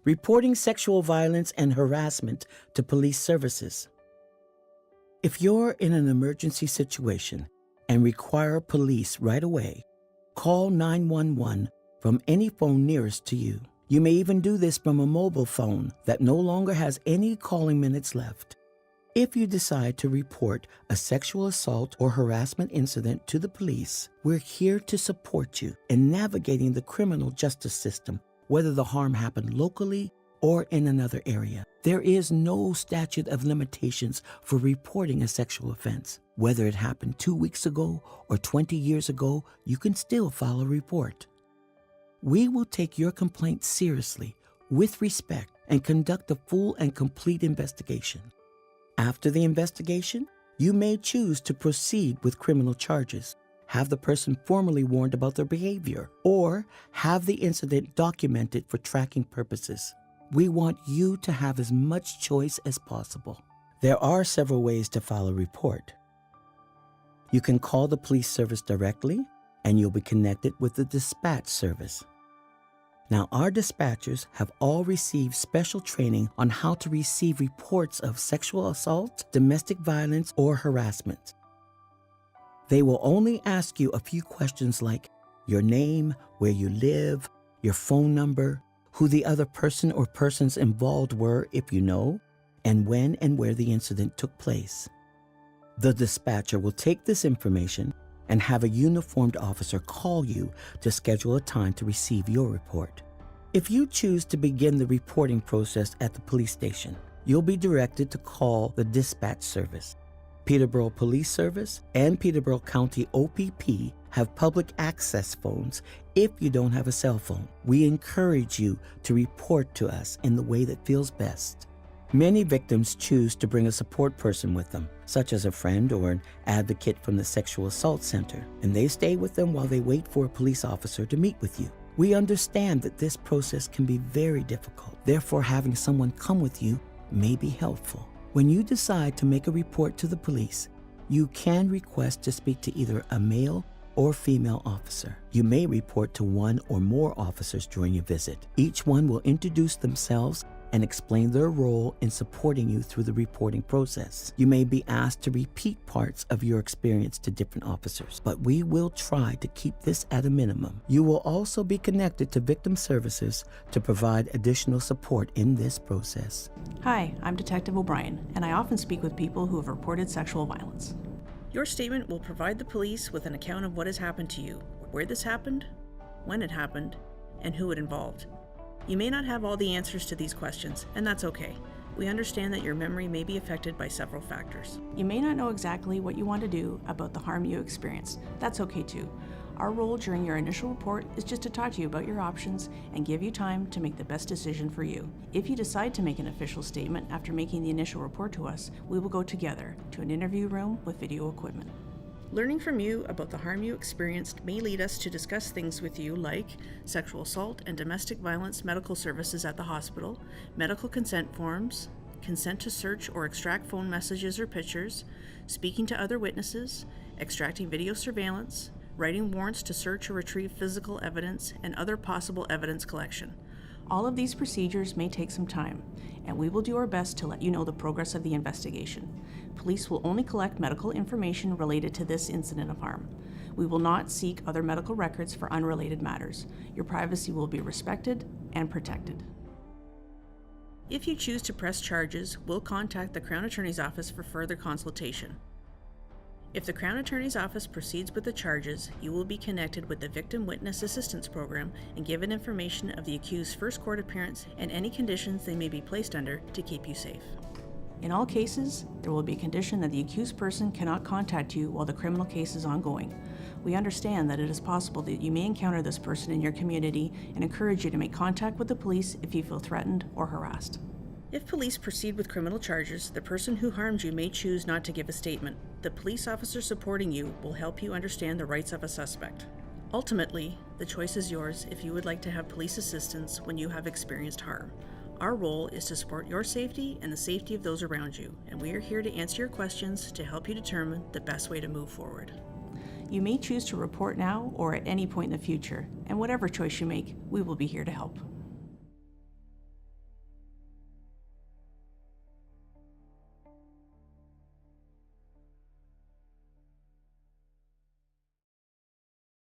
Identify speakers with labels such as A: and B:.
A: Reporting sexual violence and harassment to police services. If you're in an emergency situation and require police right away, call 911 from any phone nearest to you. You may even do this from a mobile phone that no longer has any calling minutes left. If you decide to report a sexual assault or harassment incident to the police, we're here to support you in navigating the criminal justice system, whether the harm happened locally or in another area. There is no statute of limitations for reporting a sexual offense. Whether it happened 2 weeks ago or 20 years ago, you can still file a report. We will take your complaint seriously, with respect, and conduct a full and complete investigation. After the investigation, you may choose to proceed with criminal charges, have the person formally warned about their behavior, or have the incident documented for tracking purposes. We want you to have as much choice as possible. There are several ways to file a report. You can call the police service directly, and you'll be connected with the dispatch service. Now, our dispatchers have all received special training on how to receive reports of sexual assault, domestic violence, or harassment. They will only ask you a few questions like your name, where you live, your phone number, who the other person or persons involved were if you know, and when and where the incident took place. The dispatcher will take this information and have a uniformed officer call you to schedule a time to receive your report. If you choose to begin the reporting process at the police station, you'll be directed to call the dispatch service. Peterborough Police Service and Peterborough County OPP have public access phones if you don't have a cell phone. We encourage you to report to us in the way that feels best. Many victims choose to bring a support person with them, such as a friend or an advocate from the Sexual Assault Center, and they stay with them while they wait for a police officer to meet with you. We understand that this process can be very difficult. Therefore, having someone come with you may be helpful. When you decide to make a report to the police, you can request to speak to either a male or female officer. You may report to one or more officers during your visit. Each one will introduce themselves and explain their role in supporting you through the reporting process. You may be asked to repeat parts of your experience to different officers, but we will try to keep this at a minimum. You will also be connected to victim services to provide additional support in this process.
B: Hi, I'm Detective O'Brien, and I often speak with people who have reported sexual violence. Your statement will provide the police with an account of what has happened to you, where this happened, when it happened, and who it involved. You may not have all the answers to these questions, and that's okay. We understand that your memory may be affected by several factors. You may not know exactly what you want to do about the harm you experienced. That's okay too. Our role during your initial report is just to talk to you about your options and give you time to make the best decision for you. If you decide to make an official statement after making the initial report to us, we will go together to an interview room with video equipment. Learning from you about the harm you experienced may lead us to discuss things with you like sexual assault and domestic violence medical services at the hospital, medical consent forms, consent to search or extract phone messages or pictures, speaking to other witnesses, extracting video surveillance, writing warrants to search or retrieve physical evidence, and other possible evidence collection. All of these procedures may take some time, and we will do our best to let you know the progress of the investigation. Police will only collect medical information related to this incident of harm. We will not seek other medical records for unrelated matters. Your privacy will be respected and protected. If you choose to press charges, we'll contact the Crown Attorney's Office for further consultation. If the Crown Attorney's Office proceeds with the charges, you will be connected with the Victim Witness Assistance Program and given information of the accused's first court appearance and any conditions they may be placed under to keep you safe. In all cases, there will be a condition that the accused person cannot contact you while the criminal case is ongoing. We understand that it is possible that you may encounter this person in your community and encourage you to make contact with the police if you feel threatened or harassed. If police proceed with criminal charges, the person who harmed you may choose not to give a statement. The police officer supporting you will help you understand the rights of a suspect. Ultimately, the choice is yours if you would like to have police assistance when you have experienced harm. Our role is to support your safety and the safety of those around you, and we are here to answer your questions to help you determine the best way to move forward. You may choose to report now or at any point in the future, and whatever choice you make, we will be here to help.